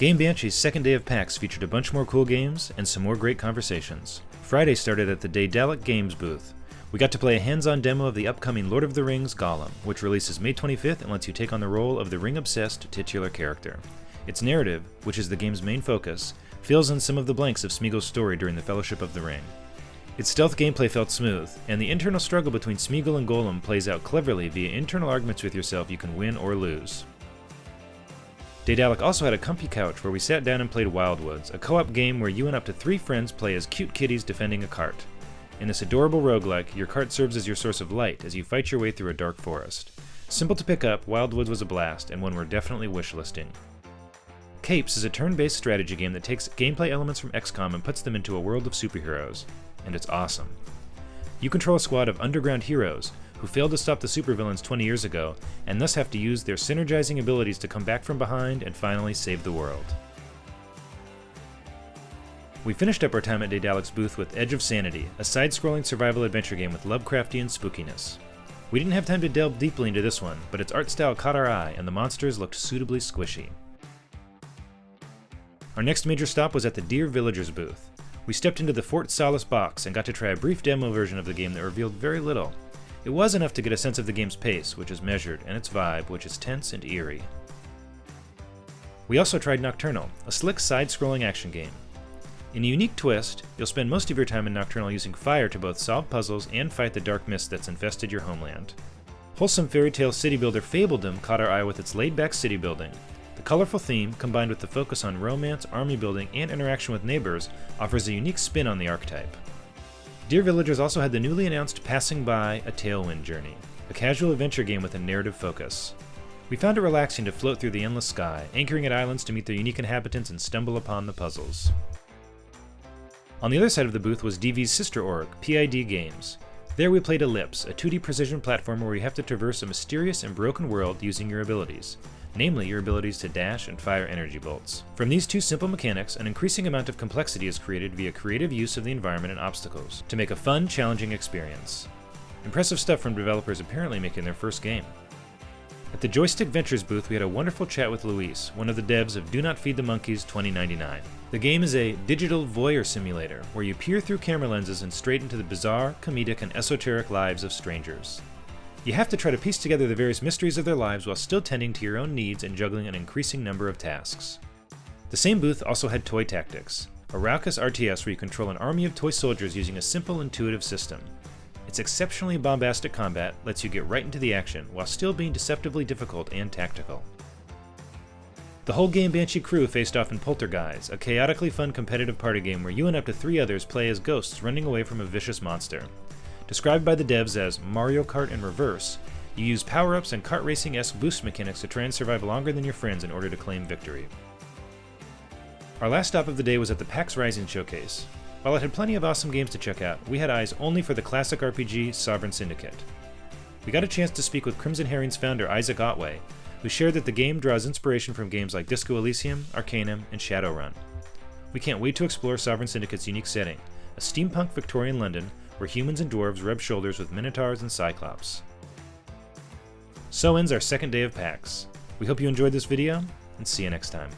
Game Banshee's second day of PAX featured a bunch more cool games and some more great conversations. Friday started at the Daedalic Games booth. We got to play a hands-on demo of the upcoming Lord of the Rings Gollum, which releases May 25th and lets you take on the role of the ring-obsessed titular character. Its narrative, which is the game's main focus, fills in some of the blanks of Smeagol's story during the Fellowship of the Ring. Its stealth gameplay felt smooth, and the internal struggle between Smeagol and Gollum plays out cleverly via internal arguments with yourself you can win or lose. Daedalic also had a comfy couch where we sat down and played Wildwoods, a co-op game where you and up to 3 friends play as cute kitties defending a cart. In this adorable roguelike, your cart serves as your source of light as you fight your way through a dark forest. Simple to pick up, Wildwoods was a blast, and one we're definitely wishlisting. Capes is a turn-based strategy game that takes gameplay elements from XCOM and puts them into a world of superheroes, and it's awesome. You control a squad of underground heroes who failed to stop the supervillains 20 years ago, and thus have to use their synergizing abilities to come back from behind and finally save the world. We finished up our time at Daedalic's booth with Edge of Sanity, a side-scrolling survival adventure game with Lovecraftian spookiness. We didn't have time to delve deeply into this one, but its art style caught our eye and the monsters looked suitably squishy. Our next major stop was at the Dear Villagers booth. We stepped into the Fort Solace box and got to try a brief demo version of the game that revealed very little. It was enough to get a sense of the game's pace, which is measured, and its vibe, which is tense and eerie. We also tried Nocturnal, a slick side-scrolling action game. In a unique twist, you'll spend most of your time in Nocturnal using fire to both solve puzzles and fight the dark mist that's infested your homeland. Wholesome fairy tale city builder Fabledom caught our eye with its laid-back city building. The colorful theme, combined with the focus on romance, army building, and interaction with neighbors, offers a unique spin on the archetype. Dear Villagers also had the newly announced Passing By: A Tailwind Journey, a casual adventure game with a narrative focus. We found it relaxing to float through the endless sky, anchoring at islands to meet their unique inhabitants and stumble upon the puzzles. On the other side of the booth was DV's sister org, PID Games. There we played Ellipse, a 2D precision platformer where you have to traverse a mysterious and broken world using your abilities, namely your abilities to dash and fire energy bolts. From these two simple mechanics, an increasing amount of complexity is created via creative use of the environment and obstacles to make a fun, challenging experience. Impressive stuff from developers apparently making their first game. At the Joystick Ventures booth, we had a wonderful chat with Luis, one of the devs of Do Not Feed the Monkeys 2099. The game is a digital voyeur simulator, where you peer through camera lenses and straight into the bizarre, comedic, and esoteric lives of strangers. You have to try to piece together the various mysteries of their lives while still tending to your own needs and juggling an increasing number of tasks. The same booth also had Toy Tactics, a raucous RTS where you control an army of toy soldiers using a simple, intuitive system. Its exceptionally bombastic combat lets you get right into the action while still being deceptively difficult and tactical. The whole Game Banshee crew faced off in Poltergeist, a chaotically fun competitive party game where you and up to 3 others play as ghosts running away from a vicious monster. Described by the devs as Mario Kart in reverse, you use power-ups and kart racing-esque boost mechanics to try and survive longer than your friends in order to claim victory. Our last stop of the day was at the PAX Rising showcase. While it had plenty of awesome games to check out, we had eyes only for the classic RPG Sovereign Syndicate. We got a chance to speak with Crimson Herring's founder Isaac Otway, who shared that the game draws inspiration from games like Disco Elysium, Arcanum, and Shadowrun. We can't wait to explore Sovereign Syndicate's unique setting, a steampunk Victorian London where humans and dwarves rub shoulders with minotaurs and cyclops. So ends our second day of PAX. We hope you enjoyed this video, and see you next time.